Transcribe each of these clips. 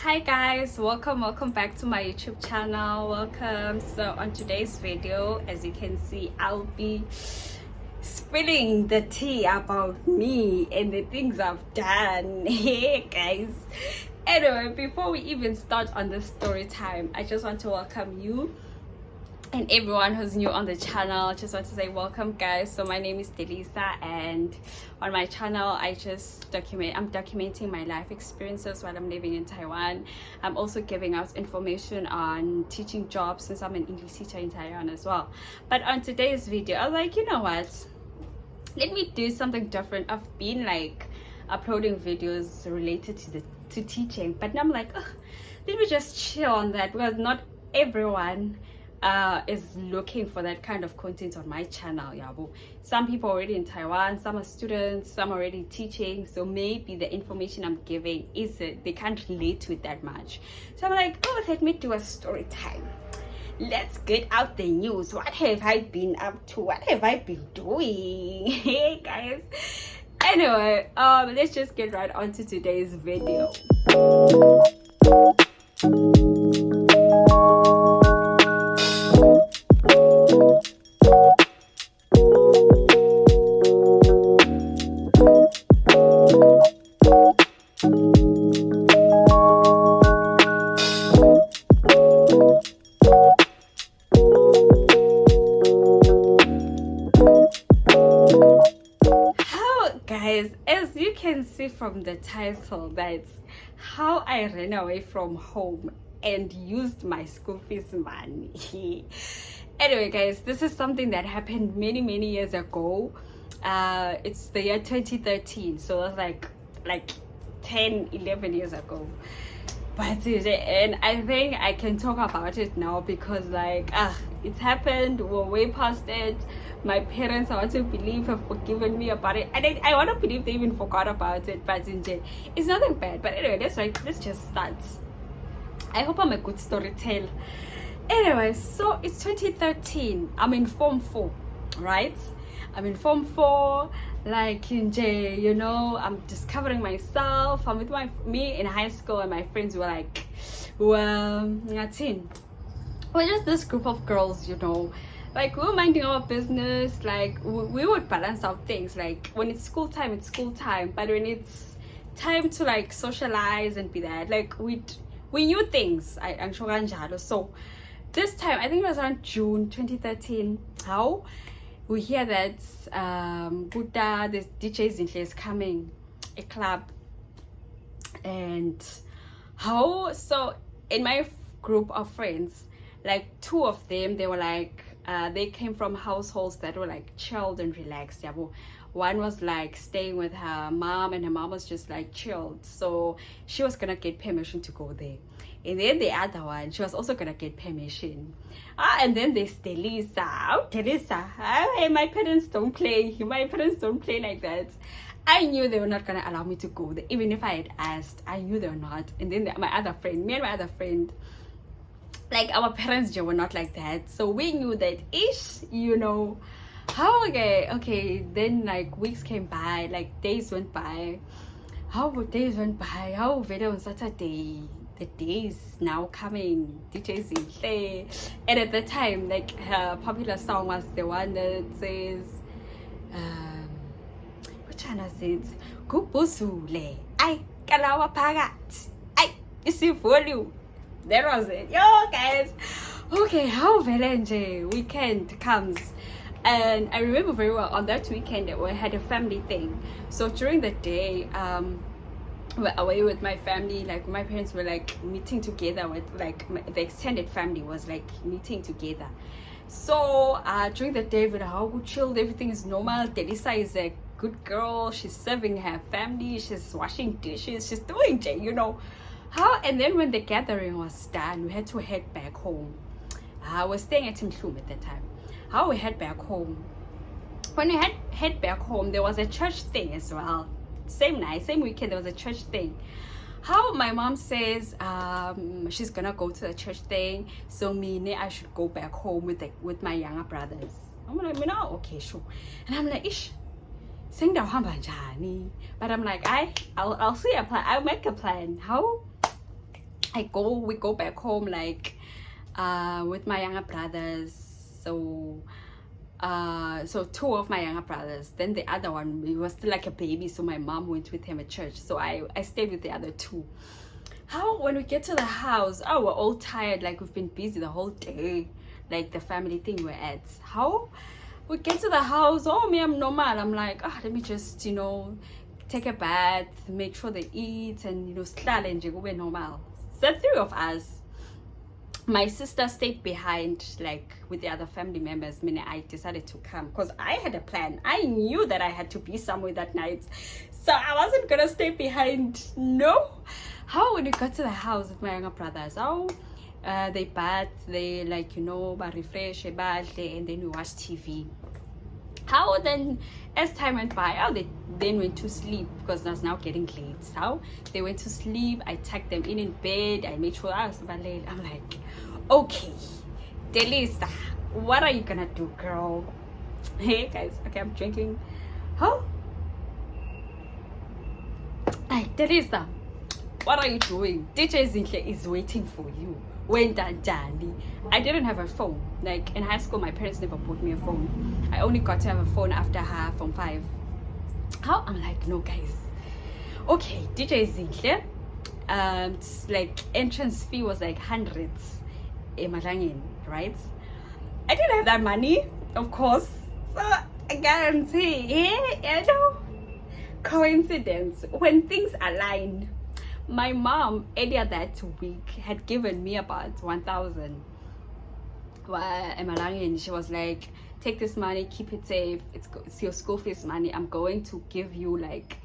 Hi guys, welcome back to my YouTube channel. Welcome. So on today's video, as you can see, I'll be spilling the tea about me and the things I've done. Hey guys, anyway, before we even start on the story time, I just want to welcome you and everyone who's new on the channel. Just want to say welcome guys. So my name is Delisa, and on my channel I'm documenting my life experiences while I'm living in Taiwan. I'm also giving out information on teaching jobs since I'm an English teacher in Taiwan as well. But on today's video, I was like, you know what, let me do something different. I've been like uploading videos related to teaching, but now I'm like, let me just chill on that, because not everyone is looking for that kind of content on my channel. Yabo. Some people already in Taiwan, some are students, some are already teaching, so maybe the information I'm giving they can't relate to it that much. So I'm like, let me do a story time. Let's get out the news. What have I been up to? What have I been doing? Hey guys, anyway, let's just get right on to today's video. Guys, as you can see from the title, that's how I ran away from home and used my school fees money. Anyway guys, this is something that happened many years ago. It's the year 2013, so it was like 10-11 years ago. But and I think I can talk about it now because it's happened. We're way past it. My parents, I want to believe, have forgiven me about it, and I want to believe they even forgot about it. But it's nothing bad. But anyway, let's just start. I hope I'm a good storyteller. Anyway, so it's 2013. I'm in Form 4, right? I'm in Form 4, like in J, you know, I'm discovering myself. I'm with me in high school, and my friends were like, well, we're just this group of girls, you know, like we were minding our business. Like we would balance out things. Like when it's school time, it's school time, but when it's time to like socialize and be that, like we knew things. I'm sure. So this time, I think it was around June 2013, how we hear that Buddha, this DJ's in is coming, a club. And how, so in my group of friends, like two of them, they were like, they came from households that were like chilled and relaxed. Yeah, one was like staying with her mom, and her mom was just like chilled, so she was gonna get permission to go there. And then the other one, she was also gonna get permission. And then there's Delisa. Oh, Delisa, hey, my parents don't play like that. I knew they were not gonna allow me to go there, even if I had asked. I knew they were not. And then me and my other friend, like our parents were not like that, so we knew that you know how. Okay, then like weeks came by, like days went by. How very on Saturday, the days now coming, DJs in play. And at the time, like her popular song was the one that says which one was it? Kupusule I kalawa pagat I isi volume. That was it. Yo guys, okay, how Valentine weekend comes, and I remember very well on that weekend that we had a family thing. So during the day, we're away with my family. Like my parents were like meeting together with like the extended family was like meeting together. So during the day, we're how good chilled, everything is normal. Delisa is a good girl. She's serving her family. She's washing dishes. She's doing you know. How, and then when the gathering was done, we had to head back home. I was staying at Timhlum at that time. How we head back home. When we head back home, there was a church thing as well. Same night, same weekend, there was a church thing. How my mom says she's gonna go to the church thing, so I should go back home with my younger brothers. I'm like, okay, sure. And I'm like, sengidawuhamba njani? But I'm like, I'll see a plan. I'll make a plan. How we go back home like with my younger brothers. So two of my younger brothers, then the other one, he was still like a baby, so my mom went with him at church, so I stayed with the other two. How when we get to the house, we're all tired, like we've been busy the whole day, like the family thing we're at. How we get to the house, me, I'm normal, I'm like, let me just take a bath, make sure they eat, and slala nje kube normal. The three of us. My sister stayed behind, like with the other family members. I decided to come because I had a plan. I knew that I had to be somewhere that night, so I wasn't gonna stay behind. No. How when we got to the house with my younger brothers, they bath, they refresh, and then we watch TV. How then, as time went by, they then went to sleep because it was now getting late. How they went to sleep, I tucked them in bed, I made sure I was late. I'm like, okay, Delisa, what are you gonna do, girl? Hey guys, okay, I'm drinking. How? Hey, Delisa, what are you doing? DJ Zinhle is waiting for you. When Danjani, I didn't have a phone. Like in high school, my parents never bought me a phone. I only got to have a phone after from 5. How? I'm like, no guys. Okay, DJ Zinhle. Like entrance fee was like hundreds in Malangin, right? I didn't have that money, of course. So I guarantee, coincidence when things align. My mom earlier that week had given me about 1,000. And she was like, take this money, keep it safe, it's your school fees money. I'm going to give you like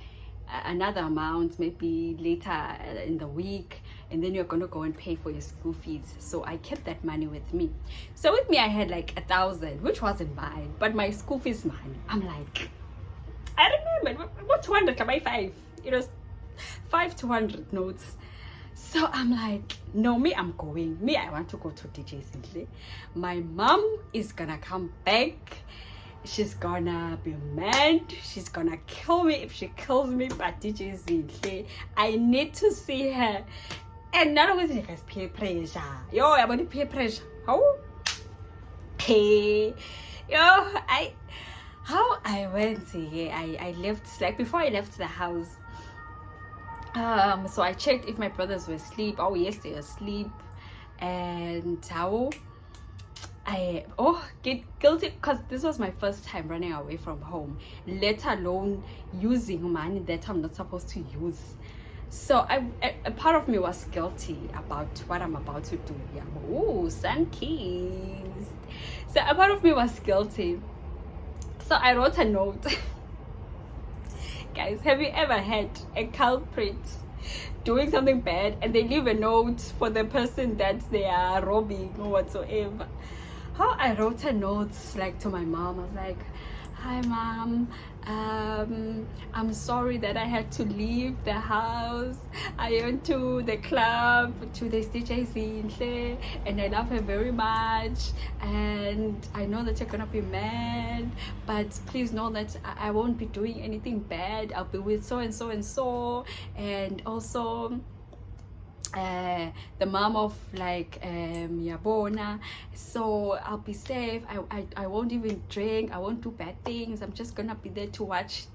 another amount maybe later in the week, and then you're gonna go and pay for your school fees. So I kept that money with me. So with me I had like 1,000, which wasn't mine, but my school fees money. I'm like, I remember what 200 by 5, it was 5 200 notes. So I'm like, no, I'm going. I want to go to DJ Zinhle. My mom is gonna come back. She's gonna be mad. She's gonna kill me if she kills me. But DJ Zinhle, I need to see her. And none of it is peer pressure. Yo, I'm on peer pressure. How? Hey, how I went here. I left, like before I left the house. So I checked if my brothers were asleep. Oh yes, they were asleep. And how I get guilty because this was my first time running away from home, let alone using money that I'm not supposed to use. So a part of me was guilty about what I'm about to do. Yeah. Oh, sun kissed. So a part of me was guilty. So I wrote a note. Guys, have you ever had a culprit doing something bad and they leave a note for the person that they are robbing or whatsoever? How I wrote a note like to my mom. I was like, hi mom, I'm sorry that I had to leave the house. I went to the club to this DJ Zinhle and I love her very much, and I know that you're gonna be mad, but please know that I won't be doing anything bad. I'll be with so and so and so, and also the mom of like Yabona, so I'll be safe. I won't even drink, I won't do bad things. I'm just gonna be there to watch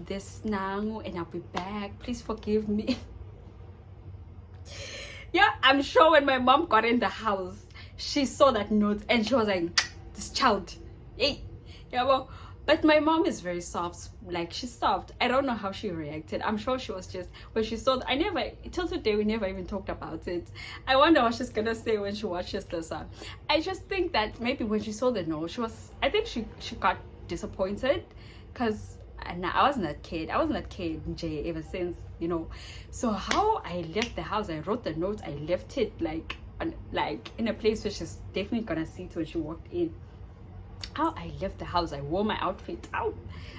this now and I'll be back. Please forgive me. Yeah, I'm sure when my mom got in the house, she saw that note and she was like, this child, hey, yeah, well. But my mom is very soft, like she's soft. I don't know how she reacted. I'm sure she was just, when she saw, till today we never even talked about it. I wonder what she's gonna say when she watches this one. I just think that maybe when she saw the note, I think she got disappointed, because I wasn't that kid. I wasn't that kid, Jay, ever since, So how I left the house, I wrote the note, I left it like in a place where she's definitely gonna see it when she walked in. How I left the house, I wore my outfit out.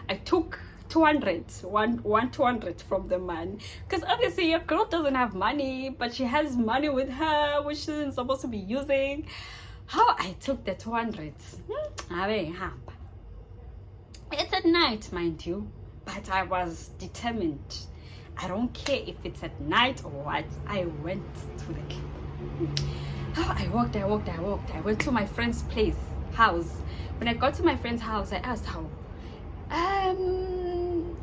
I took 200 from the man, because obviously your girl doesn't have money, but she has money with her which she isn't supposed to be using. How I took the 200. It's at night, mind you, but I was determined. I don't care if it's at night or what. I went to the club. I walked. I went to my friend's house. When I got to my friend's house, I asked how.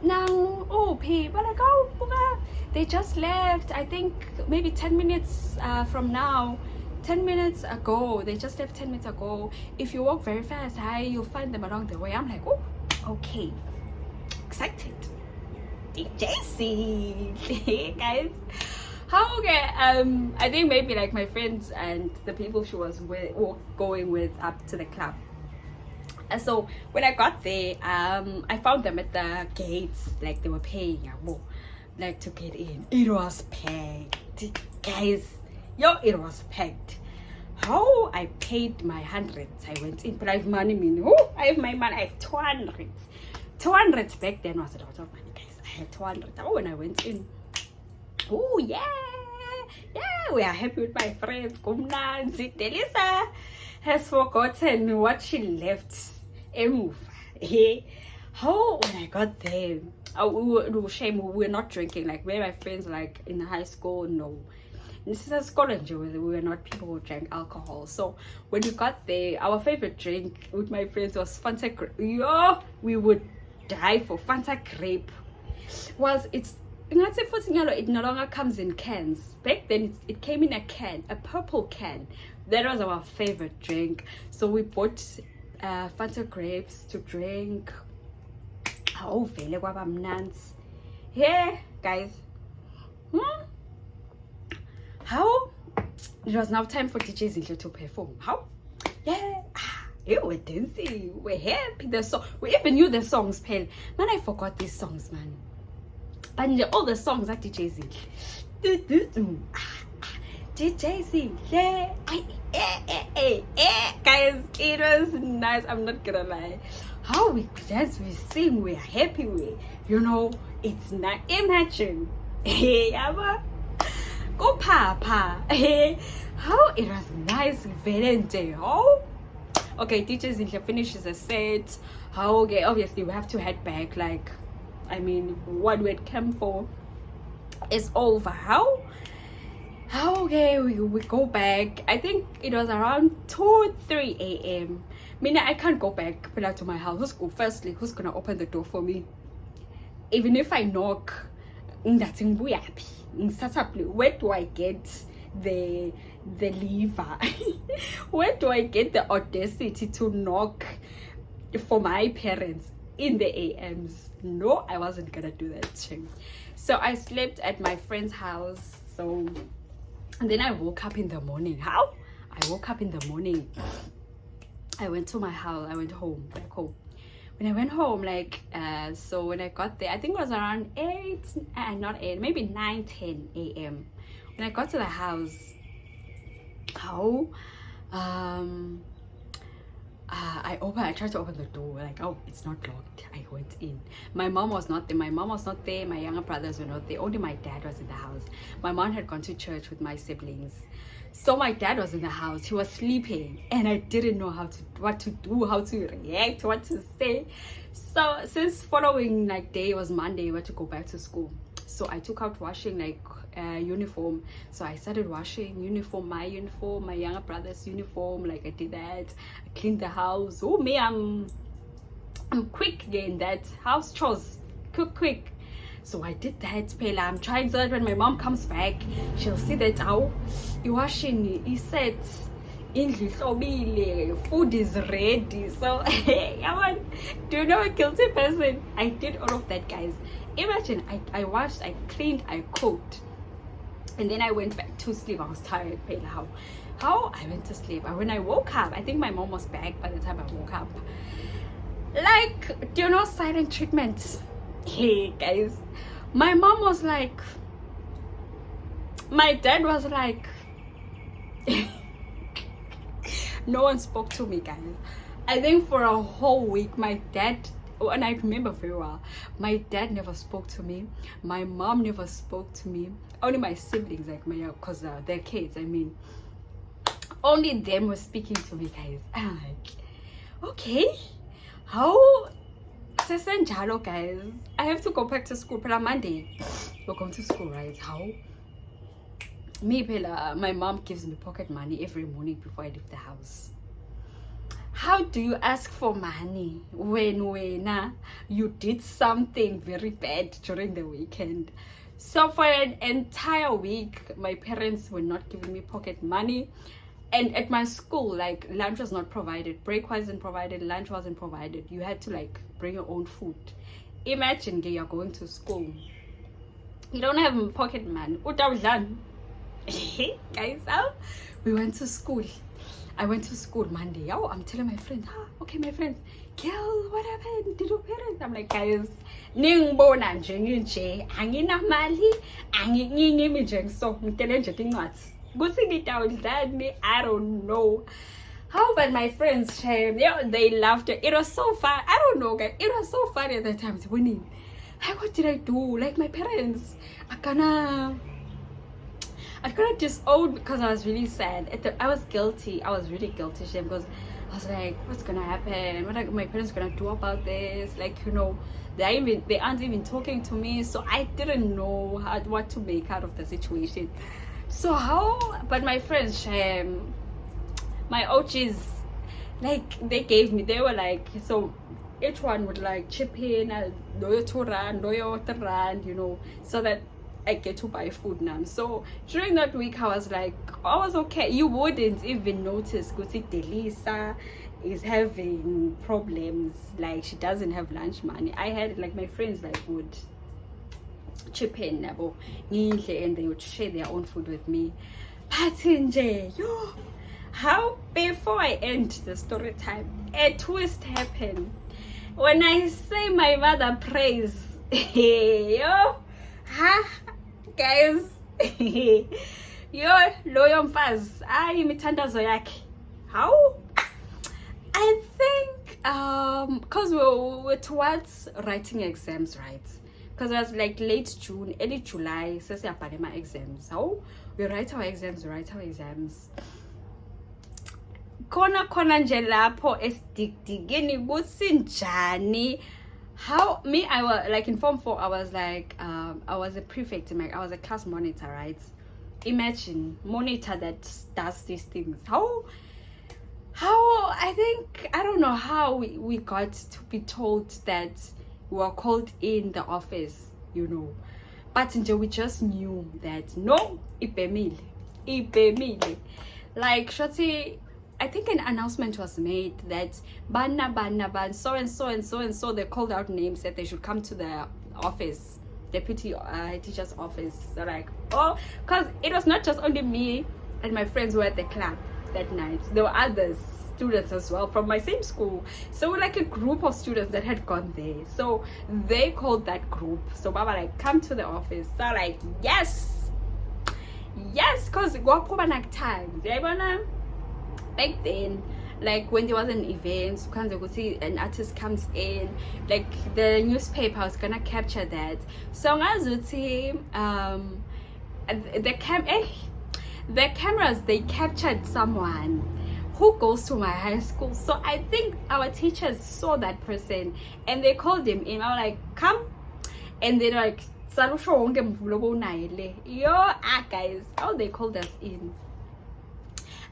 Now, oh, people, like, oh, they just left. I think maybe 10 minutes from now. 10 minutes ago. They just left 10 minutes ago. If you walk very fast, you'll find them along the way. I'm like, oh, okay. Excited. DJ guys. How okay? I think maybe like my friends and the people she was going with up to the club. And so when I got there, I found them at the gates, like they were paying, like to get in. It was packed, guys. Yo, it was packed. How I paid my hundreds, I went in, but I have money. I have my money. I have 200. 200 back then was a lot of money, guys. I had 200. Oh, when I went in. Oh yeah, we are happy with my friends. Kumnanzi. Delisa has forgotten what she left. How when I got there, we were not drinking. Like where my friends like in high school, no. This is college. We were not people who drank alcohol. So when we got there, our favorite drink with my friends was Fanta grape. Yo, we would die for Fanta grape. It no longer comes in cans. Back then it came in a can, a purple can. That was our favorite drink. So we bought Fanta grapes to drink. Oh, yeah, guys. How? It was now time for DJ Zinhle to perform. How? Yeah. We're dancing. We're happy. We even knew the songs, Pale. Man, I forgot these songs, man. And all the songs at DJ Zinhle. DJ Zinhle. Guys, it was nice. I'm not gonna lie. How we dance, we sing, we're happy. It's not. Imagine. Go papa. How it was nice. Valente. Oh. Okay, DJ Zinhle finishes a set. How okay, obviously we have to head back. Like, I mean, what we had come for is over. How okay, we go back. I think it was around 2-3 a.m. Meaning I can't go back to my house. Who's gonna open the door for me? Even if I knock, where do I get the lever? Where do I get the audacity to knock for my parents in the AMs? No, I wasn't gonna do that. So I slept at my friend's house. And then I woke up in the morning. How? I woke up in the morning. I went to my house. I went home, back home. When I went home, so when I got there, I think it was around 9, 10 a.m. When I got to the house, I tried to open the door, it's not locked. I went in. My mom was not there. My younger brothers were not there. Only my dad was in the house. My mom had gone to church with my siblings. So my dad was in the house. He was sleeping and I didn't know what to do, how to react, what to say. So since following day was Monday, we had to go back to school. So I took out washing uniform. So I started washing my uniform, my younger brother's uniform. I did that. I cleaned the house. Oh me, I'm quick again. That house chores, quick. So I did that. I'm trying so that when my mom comes back, she'll see that you washing. He said, food is ready. So do you know a guilty person? I did all of that, guys. Imagine I washed, I cleaned, I cooked, and then I went back to sleep. I was tired. How I went to sleep. When I woke up, I think my mom was back by the time I woke up. Do you know silent treatment? Hey guys, my mom was like, my dad was like, no one spoke to me, guys. I think for a whole week, my dad, and I remember very well, my dad never spoke to me. My mom never spoke to me. Only my siblings, because they're kids. Only them were speaking to me, guys. I'm like, okay, how Sesenjalo, guys. I have to go back to school. But on Monday, we're going to school, right? How? Me, my mom gives me pocket money every morning before I leave the house. How do you ask for money when you did something very bad during the weekend? So for an entire week, my parents were not giving me pocket money. And at my school, like, lunch was not provided, break wasn't provided, lunch wasn't provided. You had to like bring your own food. Imagine you're going to school, you don't have pocket money. Guys, we went to school. I went to school Monday. I'm telling my friends, okay, my friends, girl, what happened? Did your parents? I'm like, guys, ningibona nje nje anginamali angingimi nje so ngitele nje incwadi. I don't know how, but my friends, they laughed. It was so fun. I don't know, guys. It was so funny at that time. Winning. What did I do? Like, my parents, I kind of disowned because I was really sad. I was guilty. I was really guilty, because I was like, what's gonna happen? What are my parents gonna do about this? Like, they aren't even talking to me, so I didn't know what to make out of the situation. So but my friends, my OGs, like, they were like, so each one would like chip in $2, $3, so that I get to buy food now. So during that week, I was okay. You wouldn't even notice because Delisa is having problems, like she doesn't have lunch money. I had like my friends like would chip in and they would share their own food with me. But how before I end the story time, a twist happened. When I say my mother prays, guys, loyo mfazi imithandazo yakhe. How? I think because we're towards writing exams, right? Because it was like late June, early July, so my exams. How we write our exams, Kona nje lapho esidigdigeni kusinjani. How me, I was like in Form 4, I was like I was a prefect, I was a class monitor, right? Imagine monitor that does these things. How I think, I don't know how we got to be told that we were called in the office, but we just knew that no, ipemile. Like, shorty, I think an announcement was made that ban, so and so, they called out names that they should come to the office, deputy teacher's office. So like, because it was not just only me and my friends who were at the club that night. There were others, students as well from my same school. So we're like a group of students that had gone there. So they called that group. So Baba like, come to the office. So like, yes, because times. Back then, like when there was an event, you could see an artist comes in, like the newspaper was gonna capture that. So as you see, the cameras, they captured someone who goes to my high school. So I think our teachers saw that person and they called him in. I was like, come, and they're like, guys, they called us in.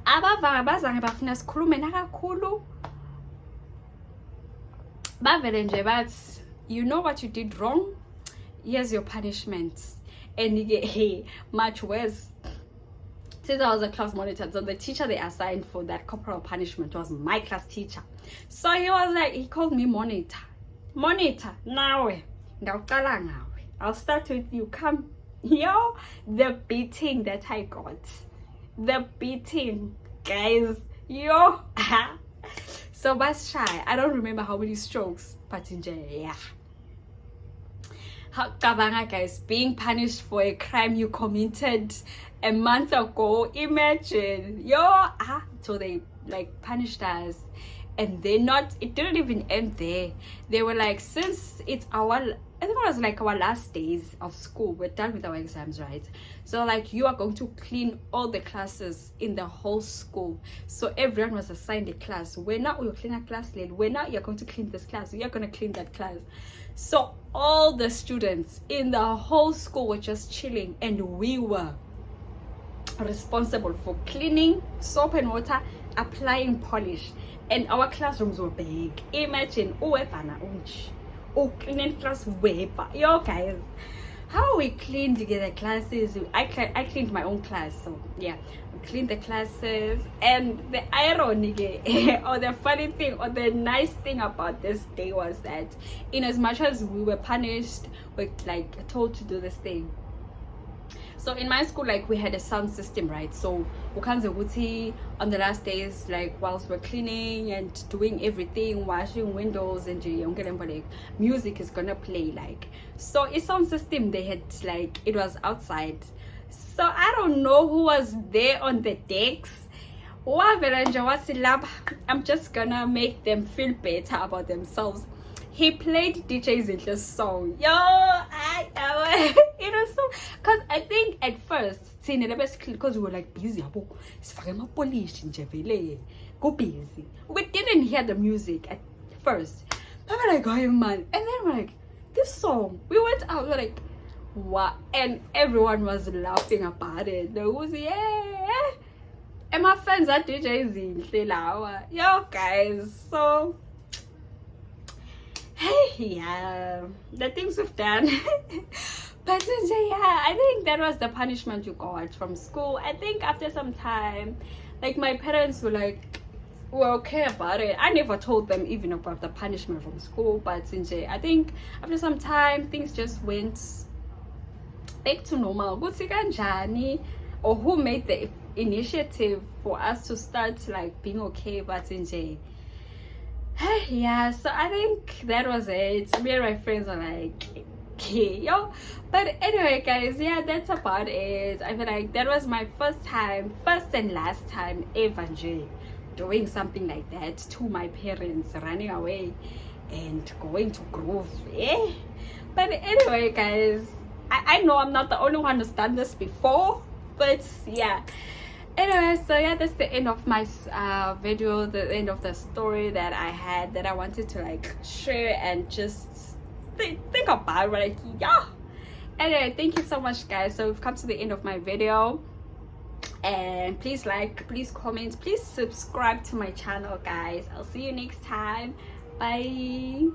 Abazange bafuna sikhulume nakakhulu bavele nje bathi, you know what you did wrong, here's your punishment. And much worse, since I was a class monitor, so the teacher they assigned for that corporal punishment was my class teacher. So he was like, he called me monitor, nawe ngawuqala ngawe, I'll start with you, come. The beating that I got, guys, so that's shy. I don't remember how many strokes, but yeah. How kabanga, guys, being punished for a crime you committed a month ago. Imagine, so they like punished us, and it didn't even end there. They were like, since it's our I think it was like our last days of school. We're done with our exams, right? So like you are going to clean all the classes in the whole school. So everyone was assigned a class. When now you clean a class late, when now you're going to clean this class, you're going to clean that class. So all the students in the whole school were just chilling, and we were responsible for cleaning, soap and water, applying polish, and our classrooms were big. Imagine cleaning class way, yo guys, how we cleaned the classes. I cleaned my own class, so yeah, we cleaned the classes. And the irony or the funny thing or the nice thing about this day was that in as much as we were punished, we're like told to do this thing. So in my school, like, we had a sound system, right? So on the last days, like whilst we're cleaning and doing everything, washing windows and music is gonna play, like. So a sound system they had, like, it was outside. So I don't know who was there on the decks. I'm just gonna make them feel better about themselves. He played DJ Zinhle's song. Yo, it was so, because I think at first, because we were like busy, go busy. We didn't hear the music at first. But we're like, oh man. And then we're like, this song. We went out, we were like, what? And everyone was laughing about it. There was, yeah. And my friends are DJ Zinhle. Yo, guys. So, hey, yeah, the things we've done. But yeah, I think that was the punishment you got from school. I think after some time, like, my parents were like, were okay about it. I never told them even about the punishment from school, but I think after some time things just went back to normal. Or who made the initiative for us to start like being okay, but yeah, so I think that was it. Me and my friends are like, okay, yo. But anyway, guys, yeah, that's about it. I feel like that was my first and last time ever doing something like that to my parents, running away and going to Grove. Yeah. But anyway, guys, I know I'm not the only one who's done this before, but yeah. Anyway, so yeah, that's the end of my video, the end of the story that I had, that I wanted to like share and just think about, like, yeah. Anyway, thank you so much, guys. So we've come to the end of my video, and please like, please comment, please subscribe to my channel, guys. I'll see you next time. Bye.